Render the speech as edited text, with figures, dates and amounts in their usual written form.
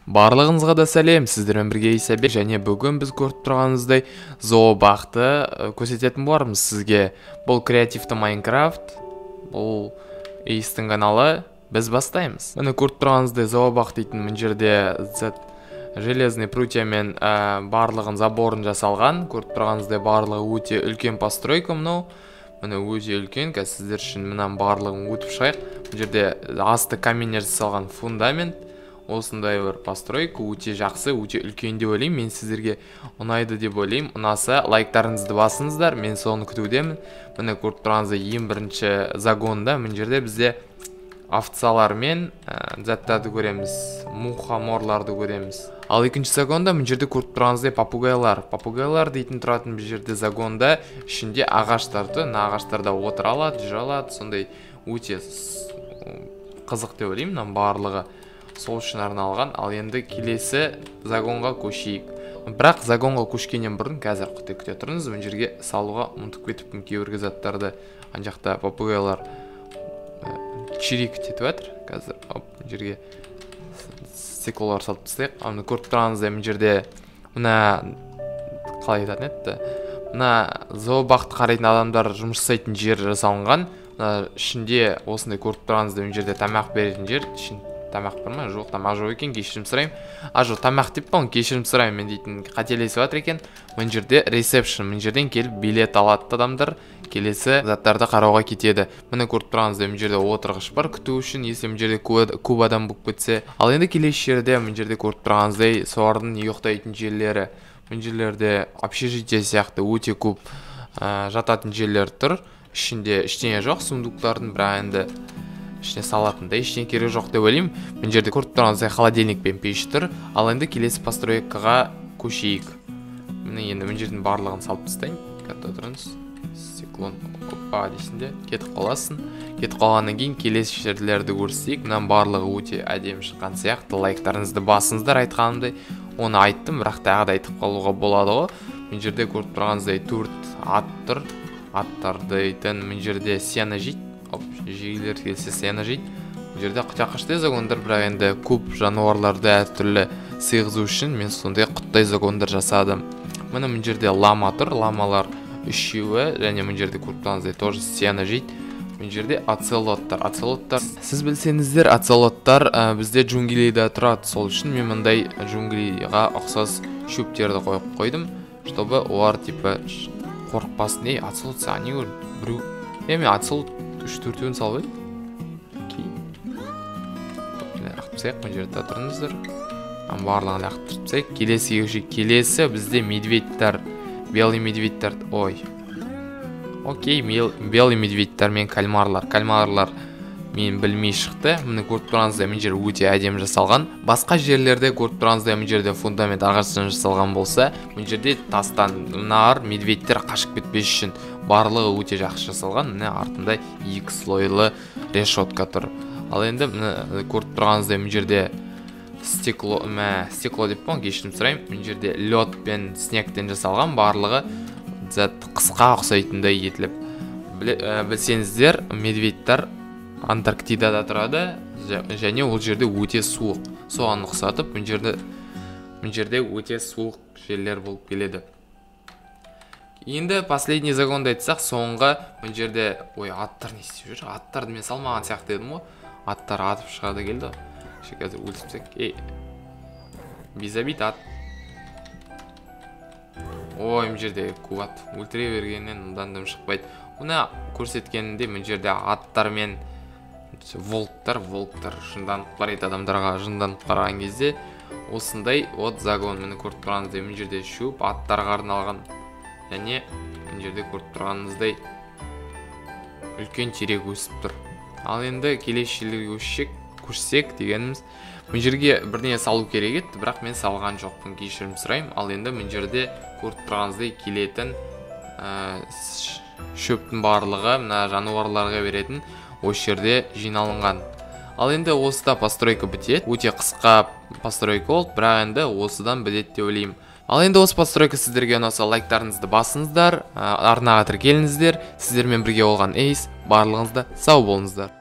Барлығыңызға да сәлем, сіздермен бірге Исабек, және бүгін біз көріп тұрғанымыздай зообақты көрсететін болармыз сізге. Бұл креативті Майнкрафт, бұл Эйстің каналы, біз бастаймыз. Міне көріп тұрғанымыздай зообақ дейтін мына жерде железный прутьямен барлығын заборын жасалған. Көріп тұрғанымыздай барлығы өте үлкен постройка мынау. Міне өте үлкен, сіздер үшін мынан барлығын өтіп шығайық. Бұл жерде асты каменнен жасалған фундамент. Осындай бір постройка өте жақсы, өте үлкен деп ойлаймын. Мен сіздерге ұнайды деп ойлаймын. Ұнаса лайктарыңызды басыңыздар, мен соны күтудемін. Міне көріп тұрғаныңыздай ең бірінші загонда мына жерде бізде овцалар мен заттарды көреміз, мухоморларды көреміз. Ал екінші загонда мына жерде көріп тұрғаныңыздай попугайлар. Попугайлар дейтін тұратын бұл жерде загонда ішінде ағаштарды, ағаштарда отыра алады, жүре алады. Сондай өте қызық деп ойлаймын. Мына барлығы сол үшін арналған. Ал енді келесі загонға көшейік. Бірақ загонға көшкеннен бұрын қазір күте тұрыңыз. Мына жерге салуға ұмытып кетіппін кейбір заттарды. Ана жақта попугайлар чирик етіп жатыр. Қазір мына жерге стеклолар салып тастайық. Аны көріп тұрғаныңыздай мына жерде мына қалай айтатын еді? Мына зообақты қарайтын адамдар жұмыс жасайтын жер жасалынған. Ішінде осындай көріп тұрғаныңыздай мына жерде тамақ беретін жер. Тамақ бар ма? Жоқ, тамақ жоқ екен, кешірім сұраймын. Жоқ, тамақ деп па, кешірім сұраймын, мен дейтін қателесіп жатыр екен. Мына жерде ресепшн, мына жерден келіп билет алады адамдар, келесі заттарды қарауға кетеді. Міне көріп тұрғаныңыздай мына жерде отырғыш бар күту үшін, если мына жерде көп адам болып кетсе. Ал енді келесі жерде мына жерде көріп тұрғаныңыздай солардың ұйықтайтын жерлері. Мына жерлерде общежитие сияқты өте көп жататын жерлер тұр. Ішінде ештеңе жоқ, сундуктардың бірақ енді ішіне салатындай ештеңе керек жоқ деп ойлаймын. Мына жерде көріп тұрғаныңыздай холодильник пен пеш тұр. Ал енді келесі постройкаға көшейік. Міне енді мына жердің барлығын салып тастайын. Қатты отырыңыз. Стеклон опа дейсінде кетіп қаласын. Кетіп қалғаннан кейін келесі жерлерді көрсетейік. Мынаның барлығы өте әдемі шыққан сияқты. Лайктарыңызды басыңыздар, айтқанымдай. Оны айттым, бірақ тағы да айтып қалуға болады ғой. Мына жерде көріп тұрғаныңыздай 4 ат тұр. Аттарды айтын мына жерде сено жейді. Жегілер келсе сені жейді. Бұл жерде құтақыштай загондар, бірақ енді көп жануарларды әртүрлі сыйғызу үшін мен сондай құттай загондар жасадым. Мына жерде лама тұр, ламалар үшеуі, және мына жерде көріп тұрғаныңыздай тоже сені жейді. Мына жерде оцелоттар. Сіз білсеңіздер, оцелоттар бізде джунглиде тұрады. Сол үшін мен мындай джунглиға ұқсас шөптерді қойып қойдым, чтобы олар типа қорықпасын. Оцелот саған не көрді? Біреу. Мен оцелот 3-4-өн салып еді. Лақтырсайық, мына жерде тұрыңыздар. Барлығын лақтырсайық. Келесі бізде медведьтар, белый медведьтар. Окей, белый медведьтар мен кальмарлар. Кальмарлар мен білмей шықты. Міне көріп тұрғаныңыздай мына жер өте әдемі жасалған. Басқа жерлерде көріп тұрғаныңыздай мына жерде фундамент ағаштан жасалған болса, мына жерде тастан мыналар медведьтер қашып кетпес үшін барлығы өте жақсы жасалған. Міне артында 2 слойлы решетка тұр. Ал енді көріп тұрғаныңыздай мына жерде стекло деп па, кешірім сұраймын. Мына жерде лед пен снегтен жасалған, барлығы қысқа ұқсайтындай етіліп. Білсеңіздер, медведьтер Антарктидада тұрады, және ол жерде өте суық. Соған ұқсатып, мына жерде өте суық жерлер болып келеді. Енді последний загонды айтсақ, соңғы мына жерде, аттар не істеп жүр? Аттарды мен салмаған сияқты едім ғой. Аттар атып шығады келді. Қазір өлтірсек. Безобид ат. Мына жерде көп ат. Өлтіре бергеннен одан дым шықпайды. Оны көрсеткенінде мына жерде аттар мен волктар жынданып қарайды адамдарға. Жынданып қараған кезде осындай загон. Мені көріп тұрғаныңыздай мына жерде шөп аттарға арналған. Және мына жерде көріп тұрғаныңыздай үлкен терек өсіп тұр. Ал енді келесі жерлерге көшсек дегеніміз, мына жерге бірдеңе салу керек еді, бірақ мен салған жоқпын, кешірім сұраймын. Ал енді мына жерде көріп тұрғаныңыздай келетін шөптің барлығы мына жануарларға беретін осы жерде жиналынған. Ал енді осыда постройка бітеді. Өте қысқа постройка болды, бірақ енді осыдан бітеді деп ойлаймын. Ал енді осы постройка сіздерге ұнаса лайктарыңызды басыңыздар, арнаға тіркеліңіздер. Сіздермен бірге болған Эйс, барлығыңызда сау болыңыздар.